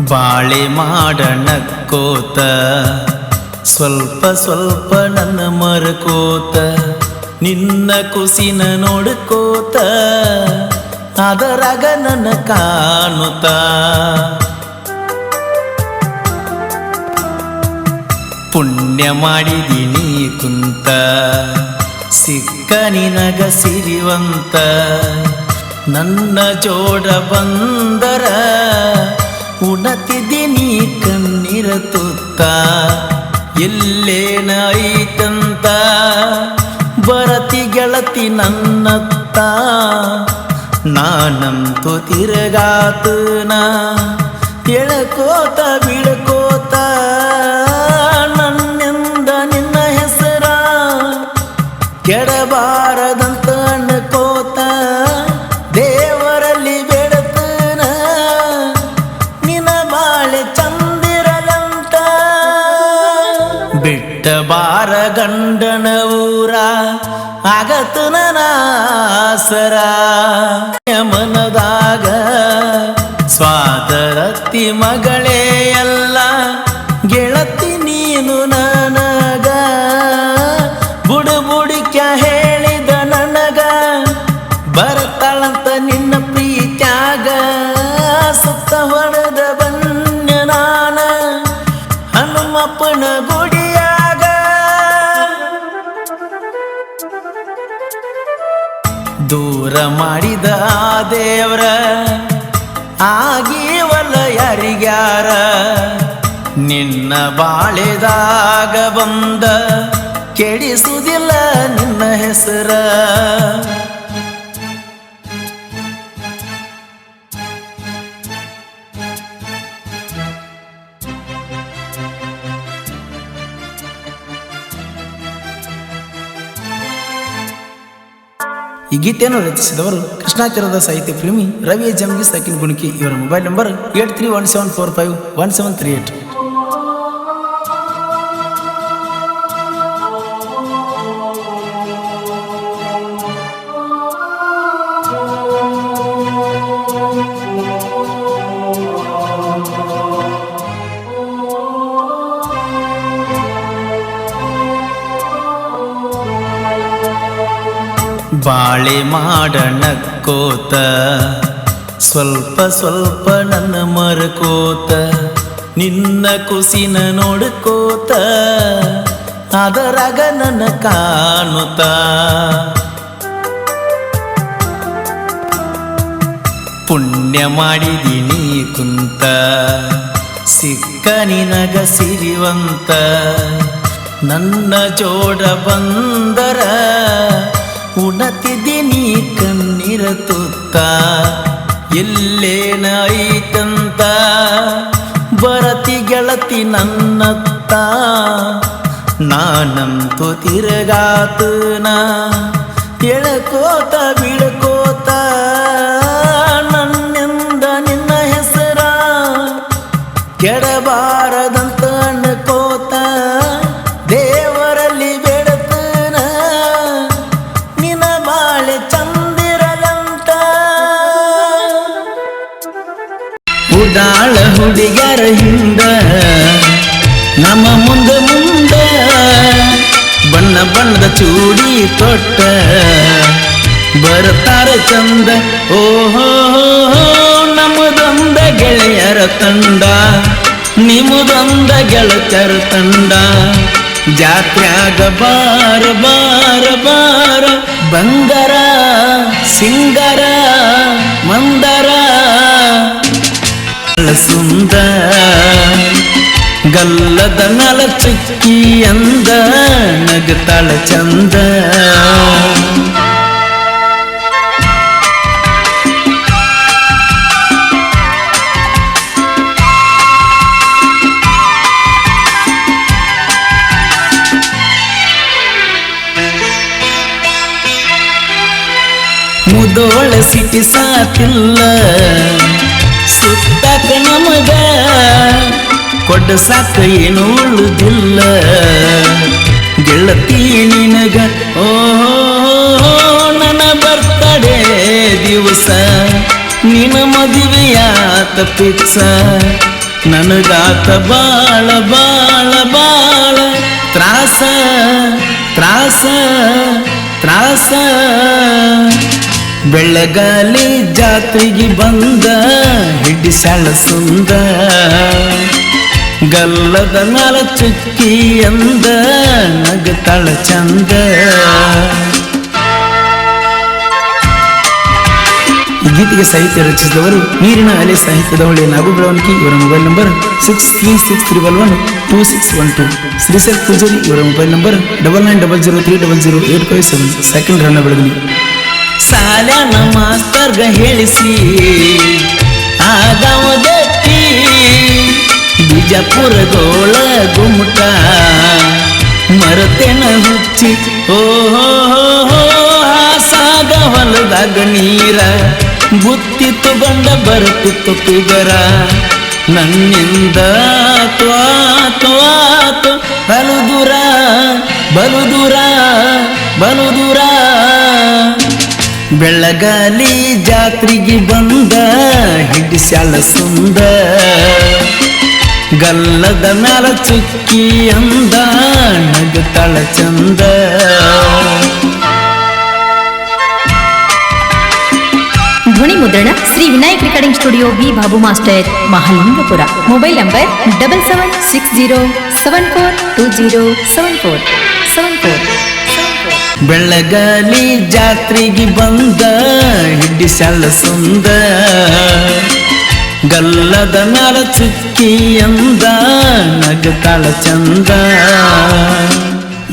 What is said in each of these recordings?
ಬಾಳೆ ಮಾಡಣಕ್ಕೋತ ಸ್ವಲ್ಪ ಸ್ವಲ್ಪ ನನ್ನ ಮರಕೋತ ನಿನ್ನ ಕುಸಿನ ನೋಡ್ಕೋತ ಅದರಾಗ ನನ್ನ ಕಾಣುತ್ತ ಪುಣ್ಯ ಮಾಡಿದೀನಿ ಕುಂತ ಸಿಕ್ಕ ನಿನಗ ಸಿರಿವಂತ ನನ್ನ ಜೋಡ ಬಂದರ ಉಣತಿದ್ದೀನಿ ಕಣ್ಣೀರ ತುತ್ತ ಎಲ್ಲೇನ ಐತಂತ ಬರತಿ ಗೆಳತಿ ನನ್ನತ್ತ ನಾನಂತೂ ತಿರುಗಾತನ ಎಳಕೋತ ಬಿಡ್ಕೋತ ನನ್ನಿಂದ ನಿನ್ನ ಹೆಸರ ಕೆಡಬಾರದಂತ ಅನ್ಕೋತ ದೇವರಲ್ಲಿ ಬೇಡತನ ನಿನ್ನ ಬಾಳೆ ಚಂದಿರಲಂತ ಬಿಟ್ಟ ಬಾರ ಗಂಡನ ಊರ ಆಗತು ನಾಸರ ಮನದಾಗ ಸ್ವಾದರತಿ ಮಗಳೇ ಎಲ್ಲ ಗೆಳತಿ ನೀನು ನನಗ ಬುಡುಬುಡಿಕ ಹೇಳಿದ ನನಗ ಬರತಾಳಂತ ನಿನ್ನ ಪ್ರೀತ್ಯಾಗ ಸುತ್ತ ಹೊಡೆದ ಬನ್ಯ ನಾನ ಹನುಮಪ್ಪನ ಗುಡಿಯಾಗ ದೂರ ಮಾಡಿದ ದೇವ್ರ ಆಗೀವಲ್ಲ ಯಾರಿಗ್ಯಾರ ನಿನ್ನ ಬಾಳೆದಾಗ ಬಂದ ಕೆಡಿಸುವುದಿಲ್ಲ ನಿನ್ನ ಹೆಸರ ಈ ಗೀತೆಯನ್ನು ರಚಿಸಿದವರು ಕೃಷ್ಣಾಚಾರ್ಯದ ಸಾಹಿತ್ಯ ಪ್ರೇಮಿ ರವಿ ಜಂಗಿ ಸಕಿನ್ ಗುಣಕಿ. ಇವರ ಮೊಬೈಲ್ ನಂಬರ್ 8317451738. ಬಾಳೆ ಮಾಡಣಕ್ಕೋತ ಸ್ವಲ್ಪ ಸ್ವಲ್ಪ ನನ್ನ ಮರಕೋತ ನಿನ್ನ ಕುಸಿನ ನೋಡ್ಕೋತ ಅದರಾಗ ನನ್ನ ಕಾಣುತ್ತ ಪುಣ್ಯ ಮಾಡಿದೀನಿ ಕುಂತ ಸಿಕ್ಕ ನಿನಗ ಸಿರಿವಂತ ನನ್ನ ಜೋಡ ಬಂದರ ಉಣತಿದ್ದೀನಿ ಕಣ್ಣೀರ ತುತ್ತ ಎಲ್ಲೇನ ಐತಂತ ಬರತಿ ಗೆಳತಿ ನನ್ನತ್ತ ನಾನಂತೂ ತಿರುಗಾತನ ಎಳಕೋತ ಬಿಡ್ಕೋತ ನನ್ನಿಂದ ನಿನ್ನ ಹೆಸರ ಕೆಡಬಾರದಂತ ಅನ್ಕೋತ ದೇವರಲ್ಲಿ ಬೇಡತನ ನಿನ್ನ ಬಾಳೆ ಚಂದಿರಲಂತ ಉಡಾಳ ಹುಡುಗರ ಹಿಂದ ನಮ್ಮ ಮುಂದೆ ಮುಂದೆ ಬಣ್ಣ ಬಣ್ಣದ ಚೂಡಿ ತೊಟ್ಟ ಬರ್ತಾರ ಚಂದ ಓಹೋ ನಮ್ಮದೊಂದ ಗೆಳೆಯರ ತಂಡ ನಿಮ್ಮದೊಂದ ಗೆಳತರ ತಂಡ ಜಾತ್ರ್ಯಾಗ ಬಾರ ಬಾರ ಬಾರ ಬಂದರ ಸಿಂಗರ ಮಂದರ ಸುಂದ ಗಲ್ಲದ ನಲ ಚುಕ್ಕಿ ಅಂದ ನಗತಾಳ ಚಂದ ಮುದೋಳ ಸಿಟಿ ಸಾತಿಲ್ಲ ಸುತ್ತಾಕ ನಮಗ ಕೊಡ್ಡ ಸಾಕ ಏನು ಉಳುದಿಲ್ಲ ಗೆಳತಿ ನಿನಗ ಓ ನನ್ನ ಬರ್ತಡೇ ದಿವಸ ನಿನ್ನ ಮದುವೆಯಾತ ಪಿಕ್ಸ ನನಗಾತ ಬಾಳ ಬಾಳ ಬಾಳ ತ್ರಾಸ ತ್ರಾಸ ತ್ರಾಸ ಬೆಳಗಾಲಿ ಜಾತ್ರೆಗೆ ಬಂದ ಹಿಡಿಸಾಳ ಸುಂದ ಗಲ್ಲದ ಮ್ಯಾಲ ಚುಕ್ಕಿ ಅಂದ ನಗತಾಳ ಚಂದ ಈ ಗೀತೆಗೆ ಸಾಹಿತ್ಯ ರಚಿಸಿದವರು ನೀರಿನ ಅಲೆ ಸಾಹಿತ್ಯದ ಹೊಳೆ ನಾಗು ಬೆಳವಣಿಗೆ. ಇವರ ಮೊಬೈಲ್ ನಂಬರ್ 6363112612. ಶ್ರೀಸಲ್ ಪೂಜಾರಿ ಇವರ ಮೊಬೈಲ್ ನಂಬರ್ 9900300857. ಸೆಕೆಂಡ್ ರನ್ನ ಬೆಳಗಲಿ. ಸಾಲ್ಯಾನ ಮಾಸ್ತರ್ಗ ಹೇಳಿಸಿ ಆಗವದತ್ತಿ ಬಿಜಾಪುರ ಗೋಳ ಗುಮ್ಮಟ ಮರತೆನ ಹುಚ್ಚಿ ಓಹೋ ಸಾಗ ಹೊಲದಾಗ ನೀರ ಬುತ್ತಿತ್ತು ಗಂಡ ಬರುತ್ತಿತ್ತು ಪಿಗರ ನನ್ನಿಂದ ತ್ವಾತು ಬಲು ದೂರ ಬಲು ದೂರ ಬಲು ದೂರ ಬೆಳಗಾಲಿ ಜಾತ್ರೆಗೆ ಬಂದ ಹಿಡಿಸ್ಯಾಳ ಸುಂದ ಗಲ್ಲದ ಮ್ಯಾಲ ಚುಕ್ಕಿ ಅಂದ ನಗತಾಳ ಚಂದ. ಧ್ವನಿ ಮುದ್ರಣ Shri Vinayak recording studio B Babu master Mahalingapura. Mobile number 7760742074. ಬೆಳಗಾಲಿ ಜಾತ್ರೆಗೆ ಬಂದ ಹಿಡಿಸ್ಯಾಳ ಸುಂದ ಗಲ್ಲದ ಮ್ಯಾಲ ಚುಕ್ಕಿ ಅಂದ ನಗತಾಳ ಚಂದ.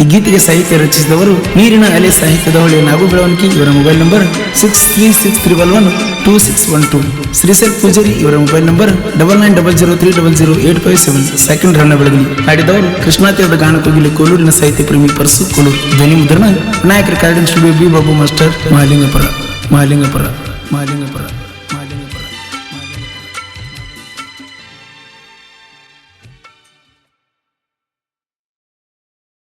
ಈ ಗೀತೆಗೆ ಸಾಹಿತ್ಯ ರಚಿಸಿದವರು ನೀರಿನ ಅಲೆ ಸಾಹಿತ್ಯದ ಹೊಳೆ ನಾಗು ಬೆಳವಣಿಗೆ. ಇವರ ಮೊಬೈಲ್ ನಂಬರ್ 6363112612. ಶ್ರೀಸಲ್ ಪೂಜಾರಿ ಇವರ ಮೊಬೈಲ್ ನಂಬರ್ 9900300857. ಸೆಕೆಂಡ್ ರನ್ನ ಬೆಳಗಲಿ. ಹಾಡಿದವರು ಕೃಷ್ಣಾತೀರದ ಗಾನ ಕೋಗಿಲೆ ಕೋಲೂರಿನ ಸಾಹಿತ್ಯ ಪ್ರೇಮಿ ಪರಸು ಕೋಲೂರು. ಧ್ವನಿ ಮುದ್ರಣ Vinayaka recording studio B Babu master Mahalingapura.